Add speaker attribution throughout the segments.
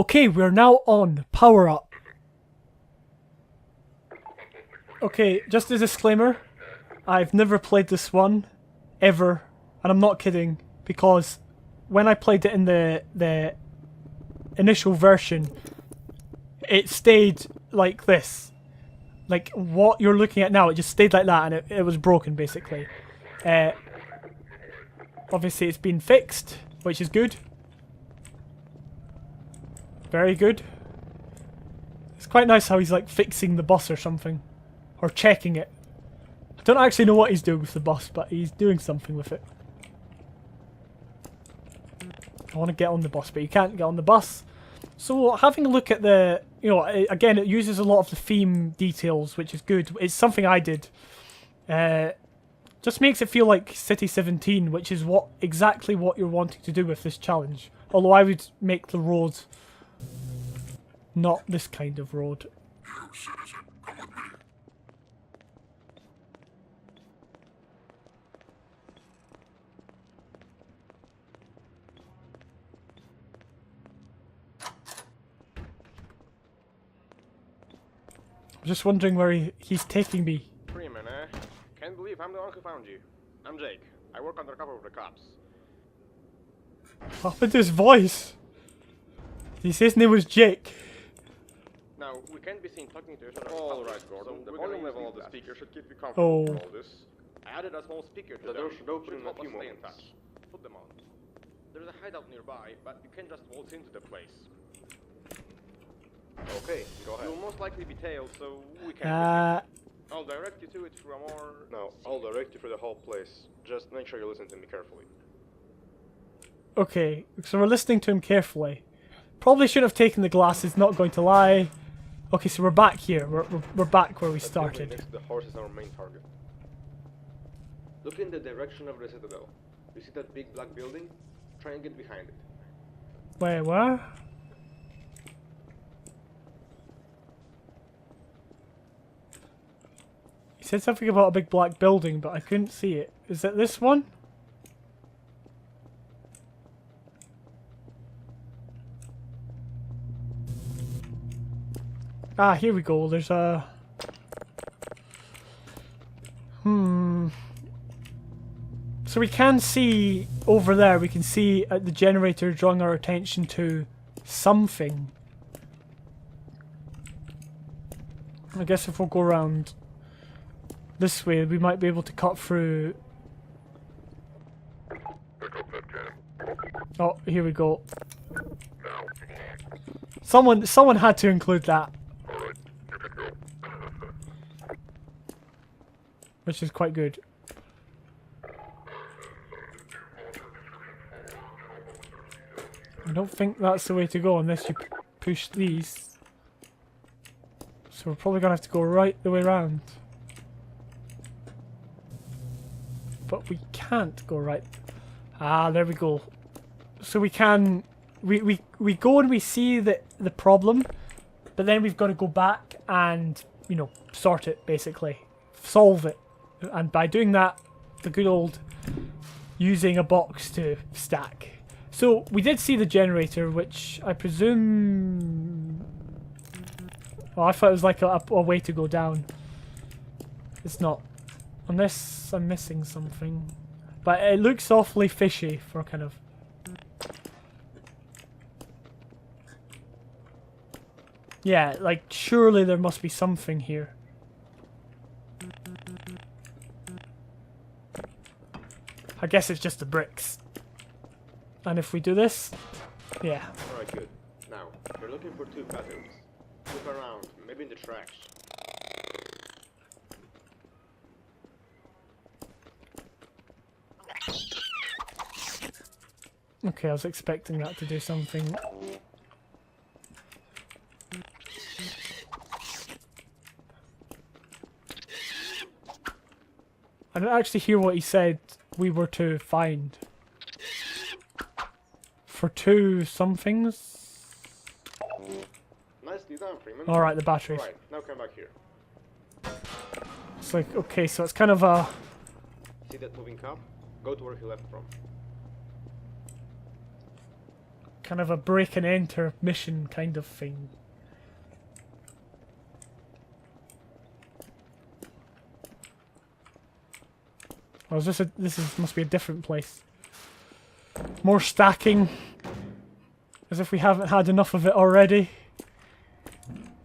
Speaker 1: Okay, we're now on Power Up. Okay, just a disclaimer. I've never played this one, ever, and I'm not kidding, because when I played it in the initial version, it stayed like this. Like, what you're looking at now, it just stayed like that, and it was broken, basically. Obviously, it's been fixed, which is good. Very good. It's quite nice how he's, like, fixing the bus or something. Or checking it. I don't actually know what he's doing with the bus, but he's doing something with it. I want to get on the bus, but you can't get on the bus. So having a look at the, you know, again, it uses a lot of the theme details, which is good. It's something I did. Just makes it feel like City 17, which is exactly what you're wanting to do with this challenge. Although I would make the road not this kind of road. I'm just wondering where he's taking me.
Speaker 2: Freeman, eh? Can't believe I'm the one who found you. I'm Jake. I work undercover with the cops.
Speaker 1: What happened to his voice? He said his name was Jake.
Speaker 2: Now, we can't be seen talking to each other. All right, Gordon. So the volume level of the speaker should keep you
Speaker 1: Oh.
Speaker 2: comfortable for all this. I added a small speaker to the door should open in a few moments. In touch. Put them on. There's a hideout nearby, but you can't just waltz into the place. Okay, go ahead. You'll most likely be tailed, so we can't. I'll direct you to it through a more... No, I'll direct you through the whole place. Just make sure you listen to me carefully.
Speaker 1: Okay, so we're listening to him carefully. Probably should have taken the glasses, not going to lie. Okay, so we're back here. We're back where we started.
Speaker 2: Next to the horse is our main target. Look in the direction of the citadel. You see that big black building? Try and get behind it.
Speaker 1: Wait, what? He said something about a big black building, but I couldn't see it. Is it this one? Ah, here we go. There's a... So we can see over there, we can see the generator drawing our attention to something. I guess if we'll go around this way, we might be able to cut through. Oh, here we go. Someone had to include that. Which is quite good. I don't think that's the way to go unless you push these. So we're probably gonna have to go right the way around. But we can't go right. Ah, there we go. So we can... We go and we see the problem, but then we've got to go back and, you know, sort it, basically. Solve it. And by doing that, the good old using a box to stack. So we did see the generator, which I presume... Oh, I thought it was like a way to go down. It's not. Unless I'm missing something. But it looks awfully fishy for kind of... Yeah, like, surely there must be something here. I guess it's just the bricks. And if we do this... Yeah.
Speaker 2: Alright, good. Now, we're looking for two batteries. Look around, maybe in the tracks.
Speaker 1: Okay, I was expecting that to do something. I didn't actually hear what he said we were to find. For two somethings?
Speaker 2: Nicely done, Freeman.
Speaker 1: Alright, the batteries.
Speaker 2: Right, now come back here.
Speaker 1: It's like, okay, so it's kind of a...
Speaker 2: See that moving cup? Go to where he left from.
Speaker 1: kind of a break and enter mission kind of thing. Or is this must be a different place. More stacking. As if we haven't had enough of it already.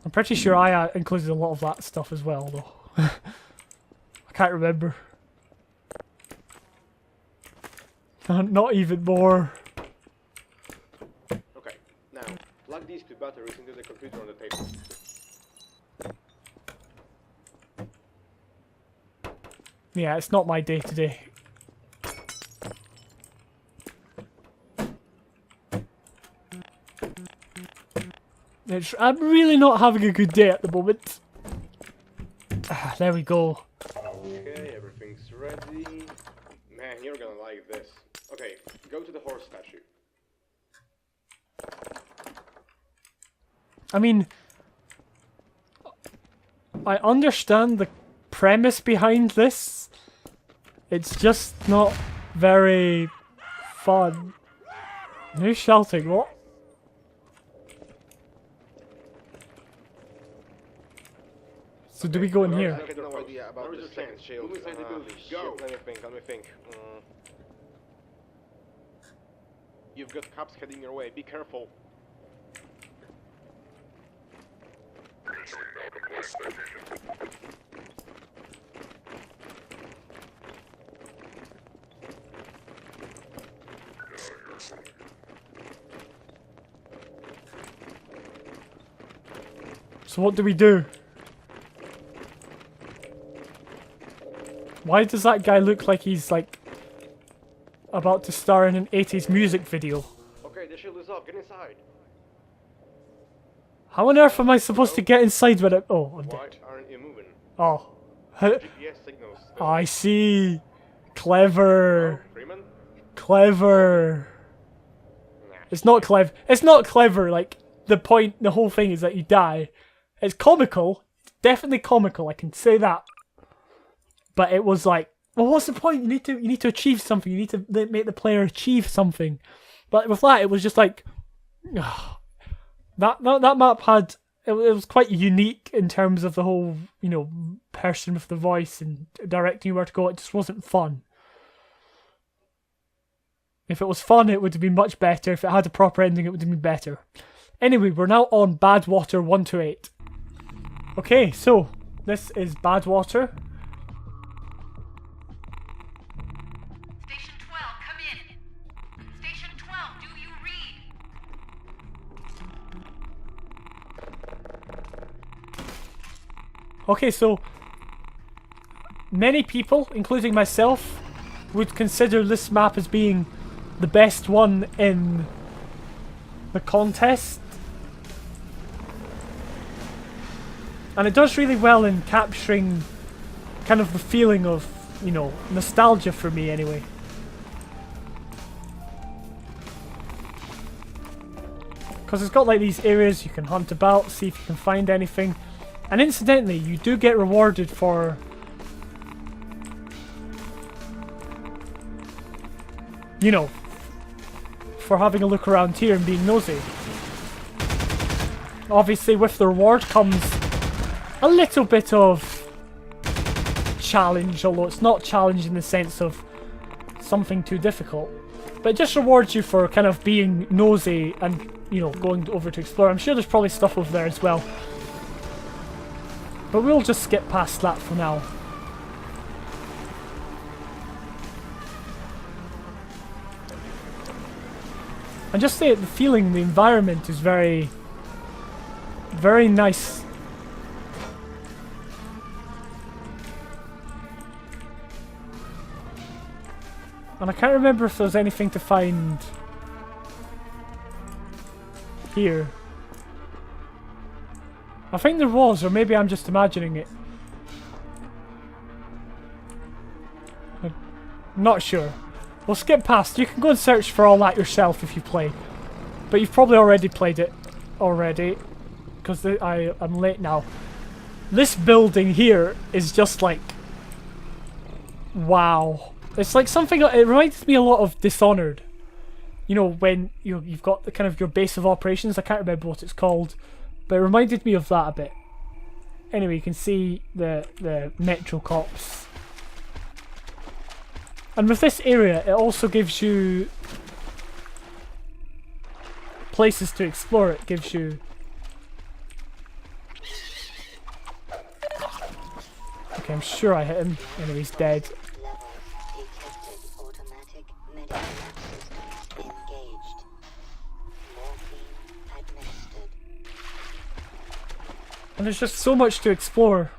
Speaker 1: I'm pretty sure I included a lot of that stuff as well, though. I can't remember. Not even more.
Speaker 2: Okay, now plug these 2 batteries into the computer on the table.
Speaker 1: Yeah, it's not my day today. I'm really not having a good day at the moment. There we go.
Speaker 2: Okay, everything's ready. Man, you're gonna like this. Okay, go to the horse statue.
Speaker 1: I mean, I understand the premise behind this. It's just not very fun. Who's shouting? What? So do we go in here?
Speaker 2: I have no idea about the second shield. Move inside the building. Go! Let me think. You've got cops heading your way. Be careful.
Speaker 1: So what do we do? Why does that guy look like he's like about to star in an 80s music video?
Speaker 2: Okay, the shield is off. Get inside.
Speaker 1: How on earth am I supposed to get inside when it? Oh, I'm
Speaker 2: Why
Speaker 1: dead.
Speaker 2: aren't you moving?
Speaker 1: Oh.
Speaker 2: GPS signals.
Speaker 1: I see. Clever.
Speaker 2: Freeman?
Speaker 1: Clever.
Speaker 2: Nah.
Speaker 1: It's not clever. It's not clever. Like the whole thing is that you die. It's comical. It's definitely comical. I can say that. But it was like, well, what's the point? You need to achieve something. You need to make the player achieve something. But with that, it was just like, that map had it was quite unique in terms of the whole, you know, person with the voice and directing you where to go. It just wasn't fun. If it was fun, it would have been much better. If it had a proper ending, it would have been better. Anyway, we're now on Badwater 128. Okay, so this is Badwater.
Speaker 3: Station 12, come in. Station 12, do you read?
Speaker 1: Okay, so many people, including myself, would consider this map as being the best one in the contest. And it does really well in capturing kind of the feeling of, you know, nostalgia for me anyway. Because it's got like these areas you can hunt about, see if you can find anything. And incidentally, you do get rewarded for, you know, for having a look around here and being nosy. Obviously with the reward comes a little bit of challenge, although it's not challenge in the sense of something too difficult. But it just rewards you for kind of being nosy and, you know, going over to explore. I'm sure there's probably stuff over there as well. But we'll just skip past that for now. And just say the feeling, the environment is very, very nice. And I can't remember if there's anything to find here. I think there was, or maybe I'm just imagining it. I'm not sure. We'll skip past. You can go and search for all that yourself if you play. But you've probably already played it already. Because I'm late now. This building here is just like... wow. It's like something... It reminds me a lot of Dishonored. you know, when you've got the kind of your base of operations. I can't remember what it's called, but it reminded me of that a bit. Anyway, you can see the Metro Cops. And with this area, it also gives you places to explore. It gives you... Okay, I'm sure I hit him. Anyway, he's dead. And there's just so much to explore.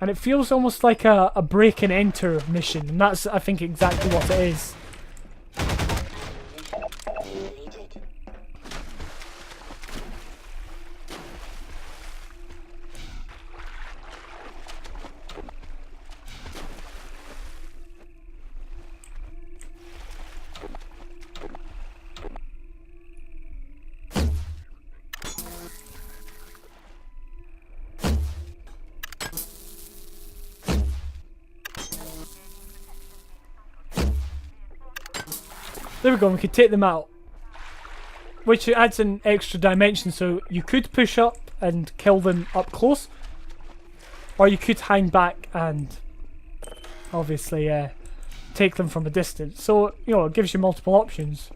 Speaker 1: And it feels almost like a break and enter mission. And that's, I think, exactly what it is. There we go, we could take them out. Which adds an extra dimension, so you could push up and kill them up close. Or you could hang back and obviously take them from a distance. So, you know, it gives you multiple options.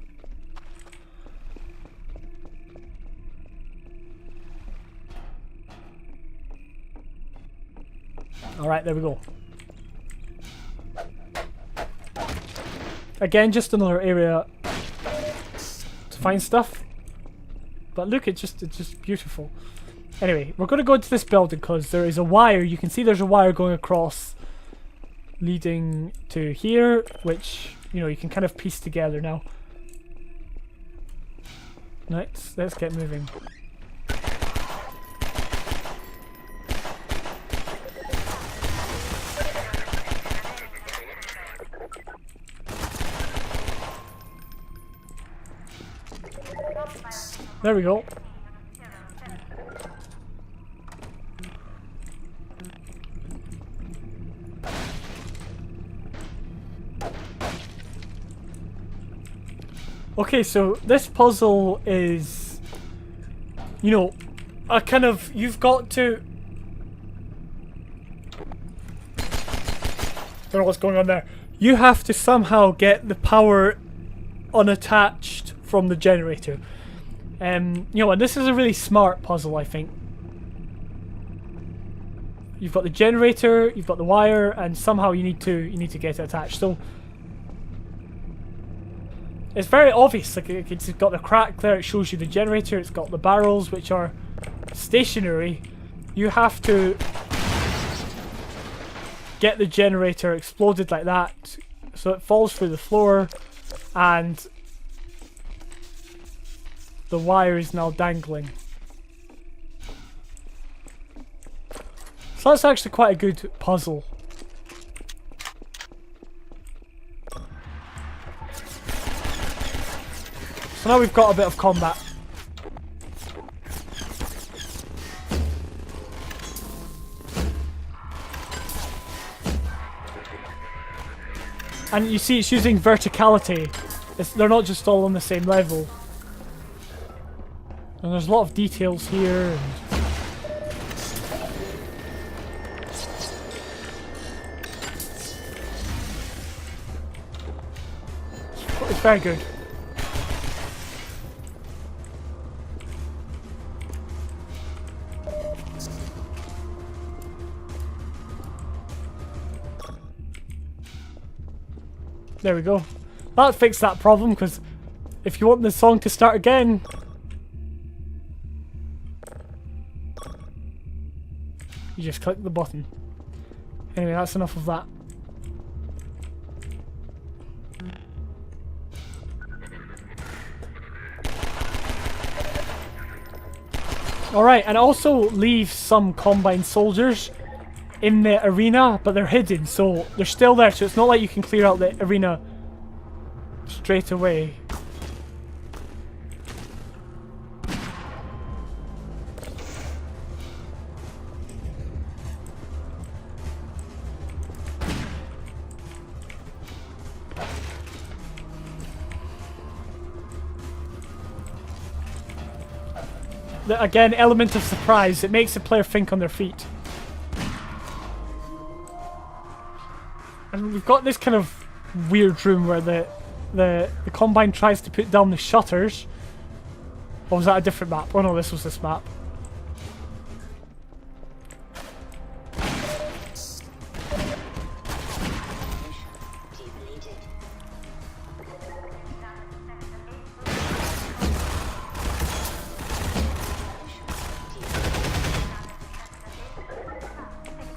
Speaker 1: Alright, there we go. Again, just another area to find stuff. But look, it's just beautiful. Anyway, we're going to go into this building because there is a wire. You can see there's a wire going across leading to here, which, you know, you can kind of piece together now. Let's get moving. There we go. Okay, so this puzzle is, you know, a kind of, you've got to... Don't know what's going on there. You have to somehow get the power unattached from the generator. You know, and this is a really smart puzzle, I think. You've got the generator, you've got the wire, and somehow you need to get it attached. So it's very obvious. Like, it's got the crack there. It shows you the generator. It's got the barrels, which are stationary. You have to get the generator exploded like that, so it falls through the floor, and the wire is now dangling. So that's actually quite a good puzzle. So now we've got a bit of combat. And you see it's using verticality. They're not just all on the same level. And there's a lot of details here. It's very good. There we go. That fixed that problem, because if you want the song to start again, you just click the button. Anyway, that's enough of that. Alright, and also leave some Combine soldiers in the arena, but they're hidden, so they're still there, so it's not like you can clear out the arena straight away. again, element of surprise. It makes the player think on their feet. And we've got this kind of weird room where the Combine tries to put down the shutters. Or was that a different map? Oh no, this was this map.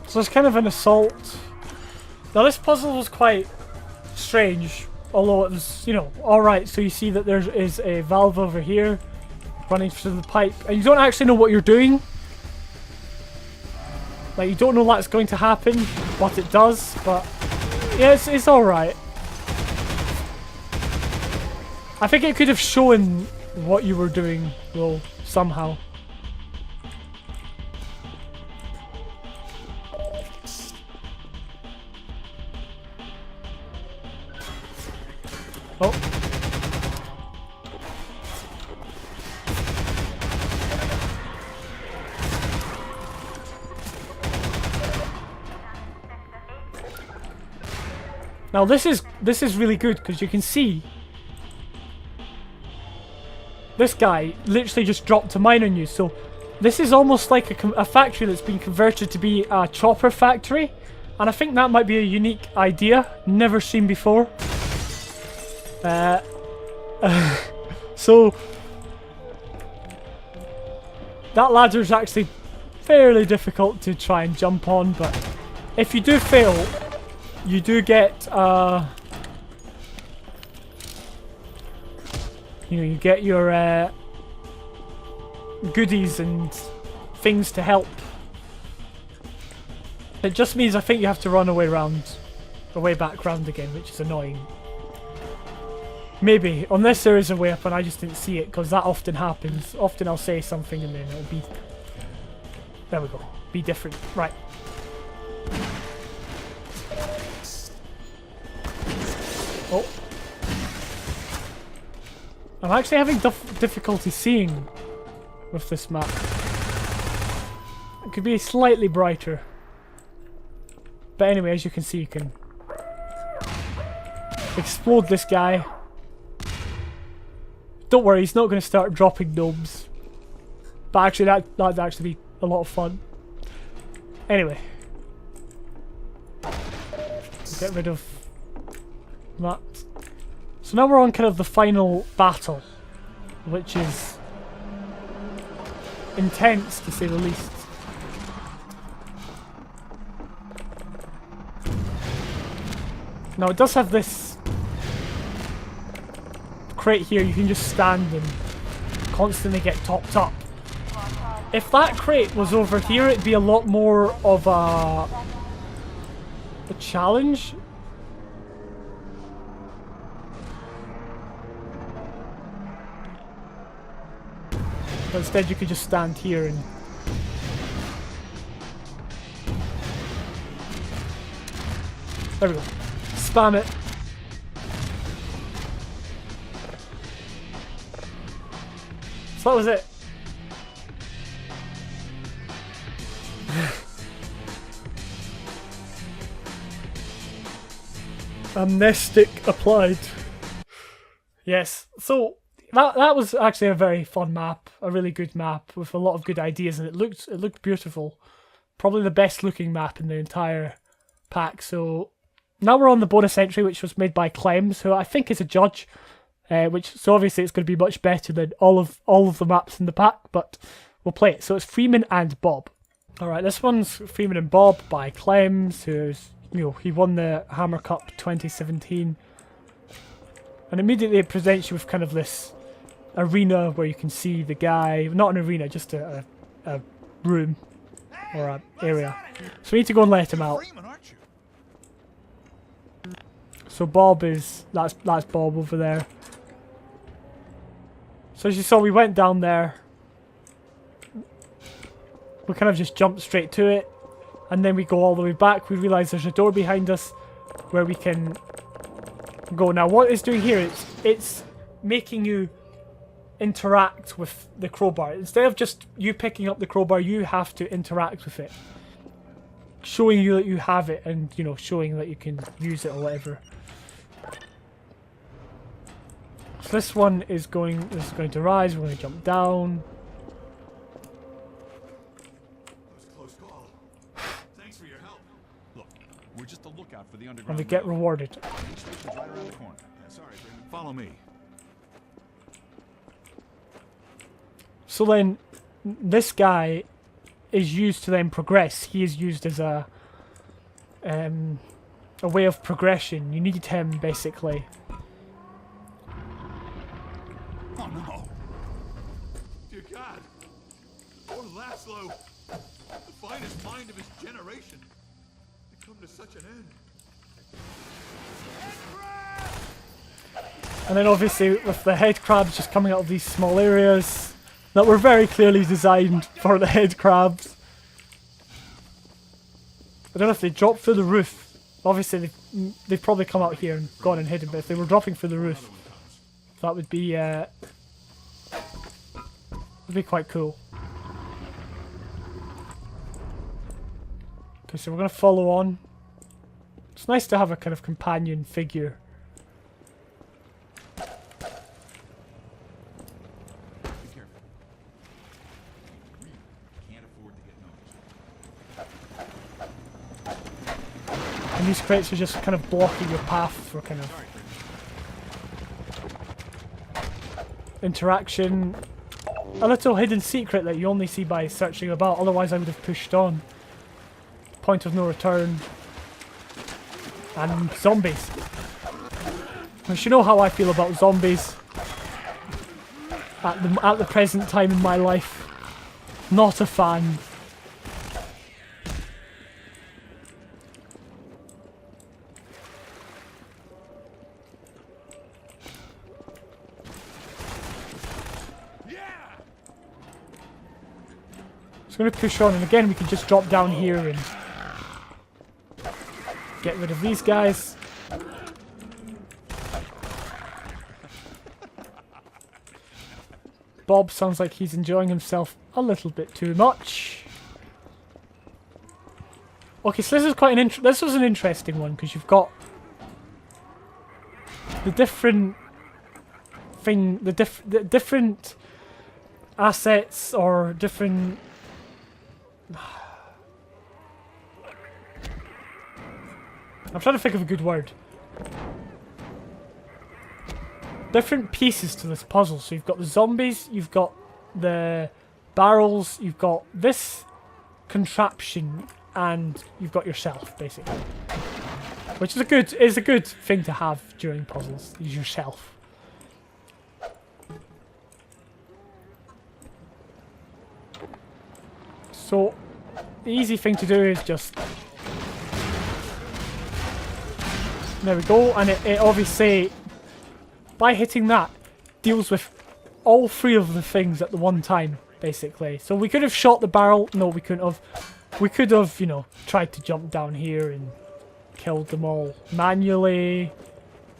Speaker 1: So it's kind of an assault. Now this puzzle was quite strange, although it was, you know, alright. So you see that there is a valve over here running through the pipe, and you don't actually know what you're doing. Like, you don't know that's going to happen, but it does. But yeah, it's alright. I think it could have shown what you were doing, though, somehow. Oh. Now this is really good because you can see this guy literally just dropped a mine on you. So this is almost like a factory that's been converted to be a chopper factory, and I think that might be a unique idea, never seen before. So that ladder is actually fairly difficult to try and jump on, but if you do fail, you do get you get your goodies and things to help. It just means I think you have to run away back round again, which is annoying. Maybe. Unless there is a way up and I just didn't see it, because that often happens. Often I'll say something and then it'll be... There we go. Be different. Right. Oh. I'm actually having difficulty seeing with this map. It could be slightly brighter. But anyway, as you can see, you can explode this guy. Don't worry, he's not going to start dropping gnomes. But actually, that'd actually be a lot of fun. Anyway. Get rid of that. So now we're on kind of the final battle, which is intense to say the least. Now it does have this crate here, you can just stand and constantly get topped up. If that crate was over here, it'd be a lot more of a challenge. But instead you could just stand here and... There we go. Spam it. So that was it. Amnestic applied. Yes, so that was actually a very fun map, a really good map with a lot of good ideas, and it looked beautiful. Probably the best looking map in the entire pack. So now we're on the bonus entry, which was made by Clems, who I think is a judge. So obviously it's going to be much better than all of the maps in the pack, but we'll play it. So it's Freeman and Bob. Alright, this one's Freeman and Bob by Clems, who's, you know, he won the Hammer Cup 2017. And immediately it presents you with kind of this arena where you can see the guy, not an arena, just a room or an area. So we need to go and let him out. So Bob is, that's Bob over there. So as you saw, we went down there. We kind of just jumped straight to it. And then we go all the way back. We realise there's a door behind us where we can go. Now what it's doing here, it's making you interact with the crowbar. Instead of just you picking up the crowbar, you have to interact with it. Showing you that you have it and, you know, showing that you can use it or whatever. So this one is going to rise, we're going to jump down.
Speaker 4: Close call. Thanks for your help.
Speaker 5: Look, we're just a lookout for the
Speaker 1: And
Speaker 5: underground.
Speaker 1: we get rewarded.
Speaker 5: Station's right around the corner.
Speaker 4: Yeah, sorry, Brandon. Follow me.
Speaker 1: So then, this guy is used to then progress. He is used as a way of progression. You need him, basically.
Speaker 5: Oh no!
Speaker 4: Dear God. Poor Laszlo. The finest mind of his generation. To come to such an end.
Speaker 1: And then obviously with the head crabs just coming out of these small areas that were very clearly designed for the head crabs. I don't know if they dropped through the roof. Obviously they've probably come out here and gone and hidden, but if they were dropping through the roof, that would be quite cool. Okay, so we're gonna follow on. It's nice to have a kind of companion figure.
Speaker 5: Be careful. We can't afford to get noticed.
Speaker 1: And these crates are just kind of blocking your path for kind of interaction. A little hidden secret that you only see by searching about, otherwise I would have pushed on. Point of no return. And zombies. Which you know how I feel about zombies. At the present time in my life. Not a fan. So I'm going to push on, and again we can just drop down here and get rid of these guys. Bob sounds like he's enjoying himself a little bit too much. Okay, so this is quite this was an interesting one because you've got the different the different assets or different. I'm trying to think of a good word. Different pieces to this puzzle. So you've got the zombies, you've got the barrels, you've got this contraption, and you've got yourself, basically. Which is a good thing to have during puzzles, is yourself. So the easy thing to do is just. There we go, and it obviously, by hitting that, deals with all three of the things at the one time, basically. So we could have shot the barrel. No, we couldn't have. We could have, you know, tried to jump down here and killed them all manually.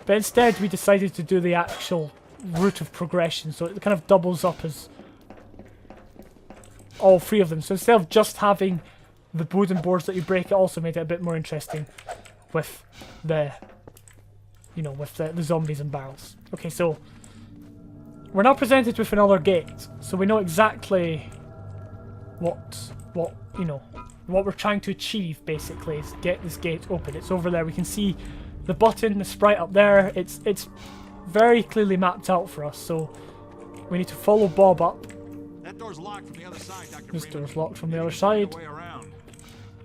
Speaker 1: But instead, we decided to do the actual route of progression, so it kind of doubles up as all three of them. So instead of just having the wooden boards that you break, it also made it a bit more interesting with the, you know, with the zombies and barrels. Okay, so we're now presented with another gate, so we know exactly what you know, what we're trying to achieve. Basically, is get this gate open. It's over there. We can see the button, the sprite up there. It's very clearly mapped out for us. So we need to follow Bob up.
Speaker 5: That door's locked from the other side, Dr.
Speaker 1: This
Speaker 5: Freeman.
Speaker 1: door's locked from the other side.
Speaker 5: Way around.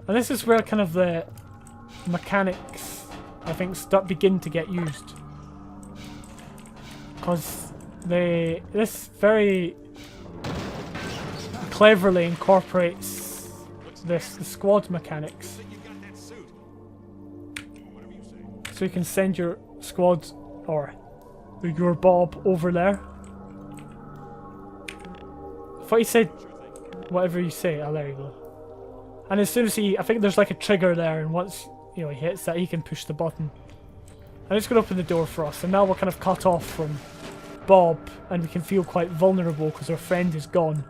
Speaker 1: And this is where kind of the mechanics, I think, begin to get used. Because this very cleverly incorporates the squad mechanics. So you can send your squad, or your Bob, over there. I thought you said whatever you say. Oh, there you go. And as soon as I think there's like a trigger there, and once, you know, he hits that, he can push the button. And it's going to open the door for us, and now we're kind of cut off from Bob, and we can feel quite vulnerable because our friend is gone.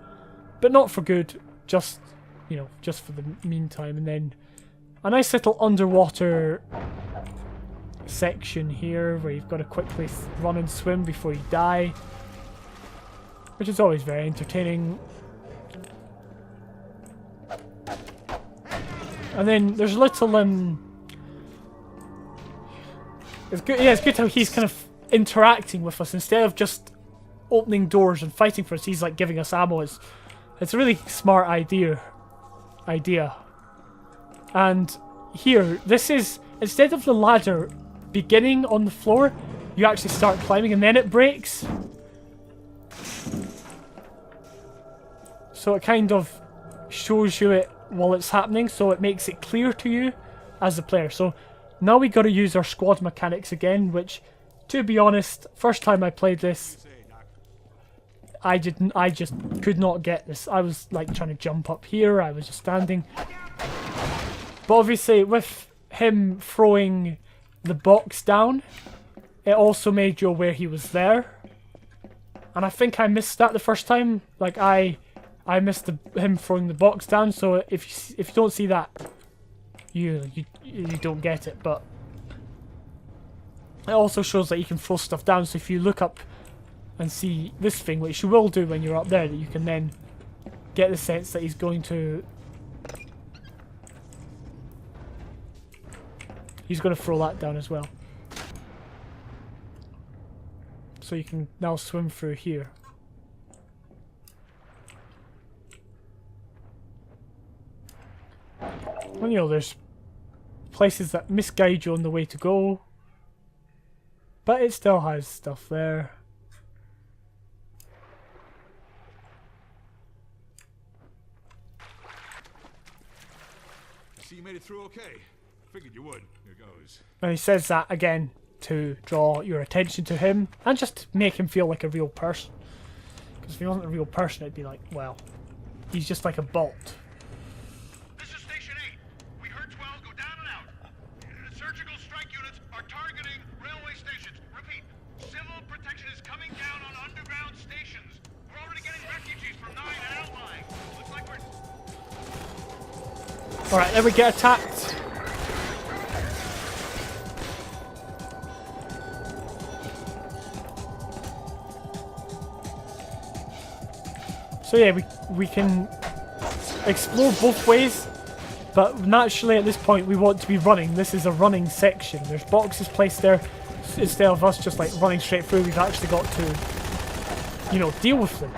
Speaker 1: But not for good, just, you know, just for the meantime. And then a nice little underwater section here where you've got to quickly run and swim before you die, which is always very entertaining. And then there's little it's good. Yeah, it's good how he's kind of interacting with us instead of just opening doors and fighting for us. He's like giving us ammo. It's a really smart idea. And here, this is, instead of the ladder beginning on the floor, you actually start climbing and then it breaks. So it kind of shows you it while it's happening, so it makes it clear to you as a player. So now we got to use our squad mechanics again, which, to be honest, first time I played this, I just could not get this. I was like trying to jump up here, I was just standing. But obviously with him throwing the box down, it also made you aware he was there. And I think I missed that the first time. Like I missed him throwing the box down, so if you don't see that, you don't get it. But it also shows that you can throw stuff down, so if you look up and see this thing, which you will do when you're up there, that you can then get the sense that he's going to throw that down as well. So you can now swim through here. And you know, there's places that misguide you on the way to go, but it still has stuff there.
Speaker 5: See, you made it through okay. Figured you would. Here goes.
Speaker 1: And he says that again to draw your attention to him and just to make him feel like a real person. Because if he wasn't a real person, it'd be like, well, he's just like a bot.
Speaker 6: This is Station 8. We heard 12 go down and out. Surgical strike units are targeting railway stations. Repeat, civil protection is coming down on underground stations. We're already getting refugees from 9 and outlying. Looks like we're...
Speaker 1: Alright, then we get attacked. So yeah, we can explore both ways, but naturally at this point we want to be running. This is a running section. There's boxes placed there. Instead of us just like running straight through, we've actually got to, you know, deal with them.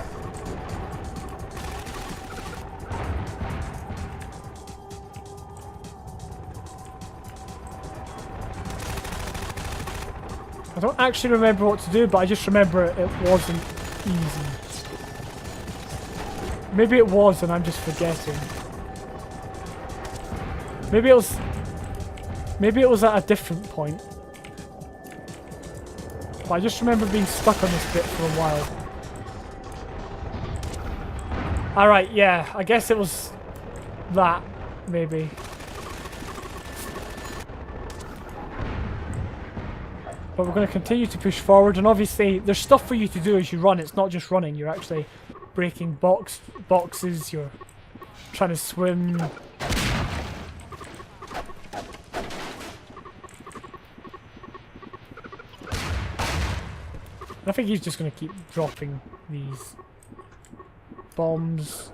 Speaker 1: I don't actually remember what to do, but I just remember it wasn't easy. Maybe it was and I'm just forgetting. Maybe it was at a different point. But I just remember being stuck on this bit for a while. Alright, yeah, I guess it was that, maybe. But we're going to continue to push forward, and obviously there's stuff for you to do as you run. It's not just running, you're actually breaking boxes, you're trying to swim. I think he's just going to keep dropping these bombs.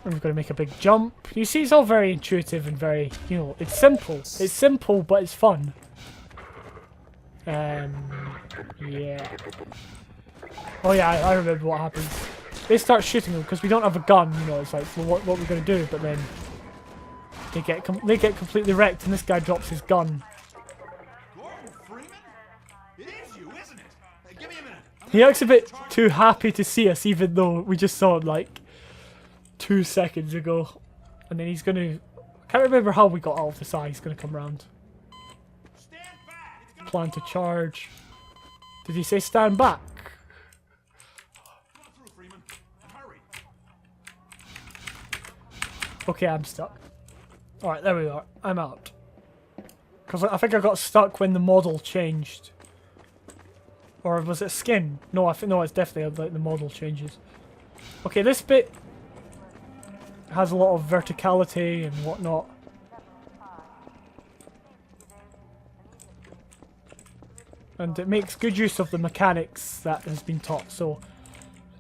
Speaker 1: And we've got to make a big jump. You see, it's all very intuitive and very, you know, it's simple. It's simple, but it's fun. Yeah. Oh yeah, I remember what happens. They start shooting them because we don't have a gun, you know, it's like, well, what we're going to do, but then they get completely wrecked and this guy drops his gun.
Speaker 5: Gordon Freeman? It is you, isn't it? Hey, give me a minute.
Speaker 1: He looks a bit too happy to see us, even though we just saw him like 2 seconds ago. And then he's going to... I can't remember how we got out of this eye. He's going to come around.
Speaker 5: Stand back. It's gonna
Speaker 1: Plan to charge. Did he say stand back?
Speaker 5: come through, Freeman. Hurry.
Speaker 1: Okay, I'm stuck. Alright, there we are. I'm out. Because I think I got stuck when the model changed. Or was it skin? No, I think no, it's definitely like the model changes. Okay, this bit has a lot of verticality and whatnot. And it makes good use of the mechanics that has been taught. So,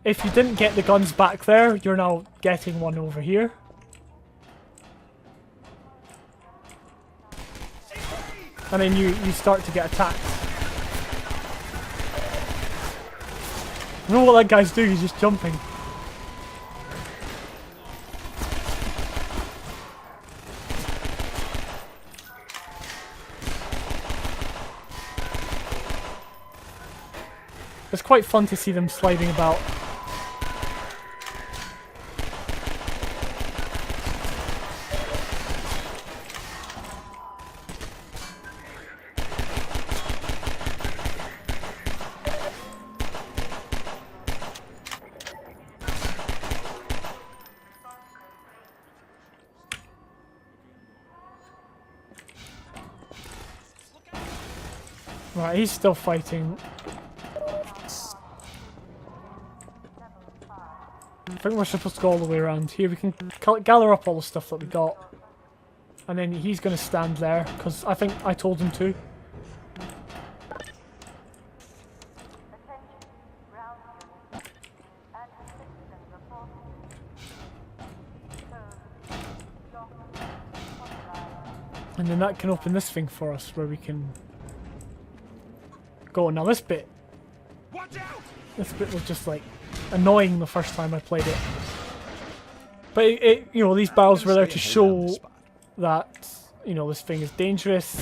Speaker 1: if you didn't get the guns back there, you're now getting one over here. And then you start to get attacked. You know what that guy's doing? He's just jumping. It's quite fun to see them sliding about. Right, he's still fighting. I think we're supposed to go all the way around. Here we can gather up all the stuff that we got. And then he's going to stand there, because I think I told him to. And then that can open this thing for us, where we can go. Now this bit was just like annoying the first time I played it. But it you know, these barrels were there to show that, you know, this thing is dangerous.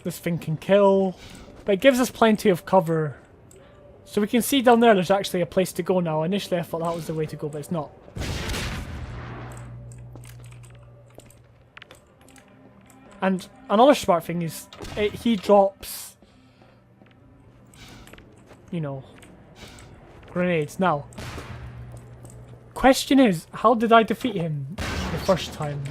Speaker 1: This thing can kill. But it gives us plenty of cover. So we can see down there's actually a place to go now. Initially I thought that was the way to go, but it's not. And another smart thing is, he drops, you know, grenades. Now, question is, how did I defeat him the first time?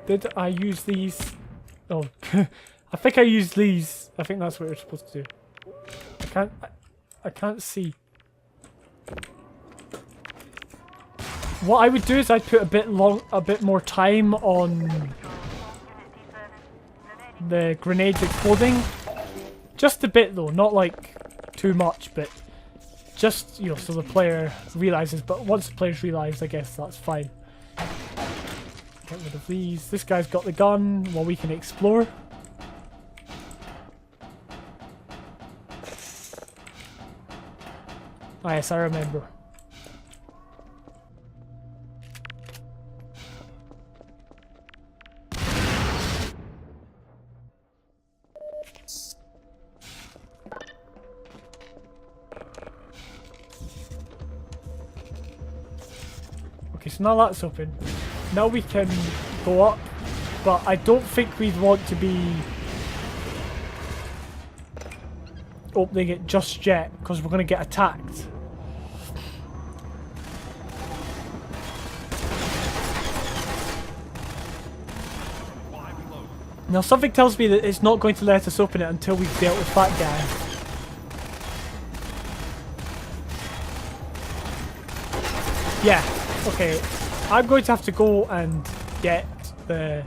Speaker 1: Did I use these? Oh, I think I used these. I think that's what you're supposed to do. I can't see. What I would do is I'd put a bit more time on the grenades exploding. Just a bit though, not like too much, but just, you know, so the player realizes. But once the players realize, I guess that's fine. Get rid of these. This guy's got the gun while we can explore. Ah, yes, I remember. Okay, so now that's open. Now we can go up, but I don't think we'd want to be opening it just yet, because we're going to get attacked. Now something tells me that it's not going to let us open it until we've dealt with that guy. Yeah, okay. I'm going to have to go and get the...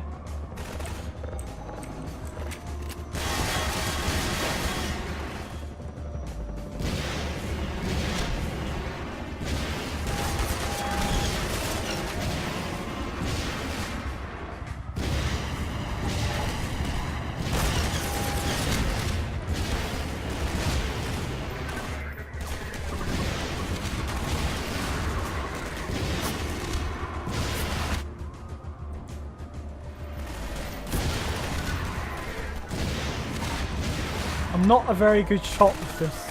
Speaker 1: I'm not a very good shot with this.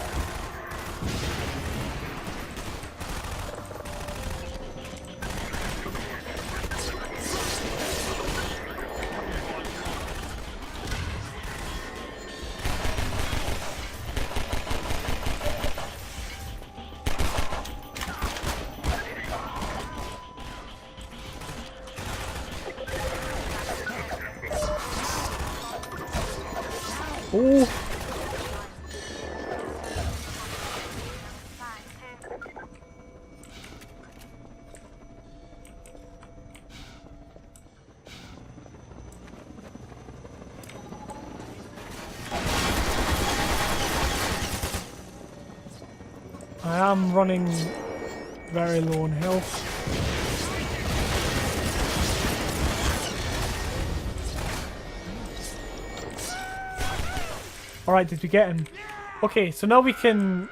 Speaker 1: Oh. I am running very low on health. Alright, did we get him? Okay, so now we can...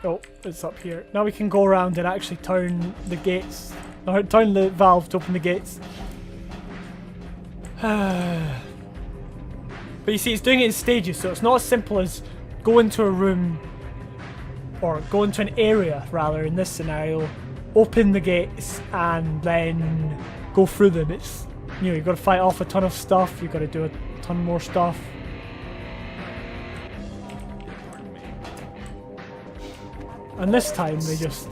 Speaker 1: Oh, it's up here. Now we can go around and actually turn the gates. Or turn the valve to open the gates. But you see, it's doing it in stages, so it's not as simple as go into a room, or go into an area, rather, in this scenario, open the gates, and then go through them. It's, you know, you've got to fight off a ton of stuff, you've got to do a ton more stuff. And this time they just,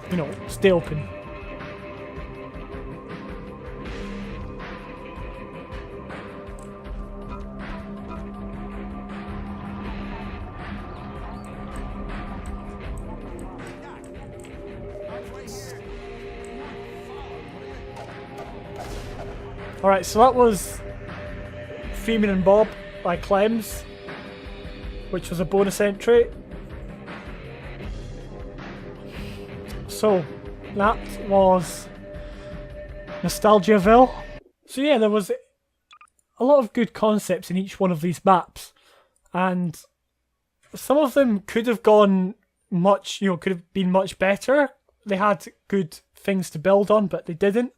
Speaker 1: you know, stay open. Alright, so that was Freeman and Bob by Clems, which was a bonus entry. So, that was NostalgiaVille. So yeah, there was a lot of good concepts in each one of these maps, and some of them could have gone much, you know, could have been much better. They had good things to build on, but they didn't.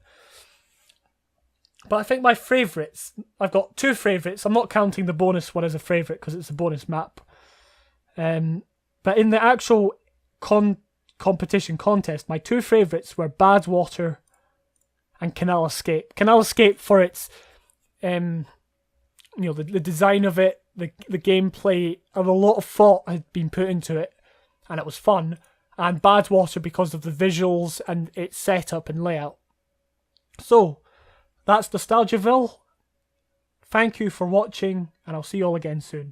Speaker 1: But I think my favourites, I've got two favourites. I'm not counting the bonus one as a favourite because it's a bonus map. But in the actual competition contest, my two favourites were Badwater and Canal Escape. Canal Escape for its, you know, the design of it, the gameplay, and a lot of thought had been put into it, and it was fun. And Badwater because of the visuals and its setup and layout. So, that's NostalgiaVille. Thank you for watching, and I'll see you all again soon.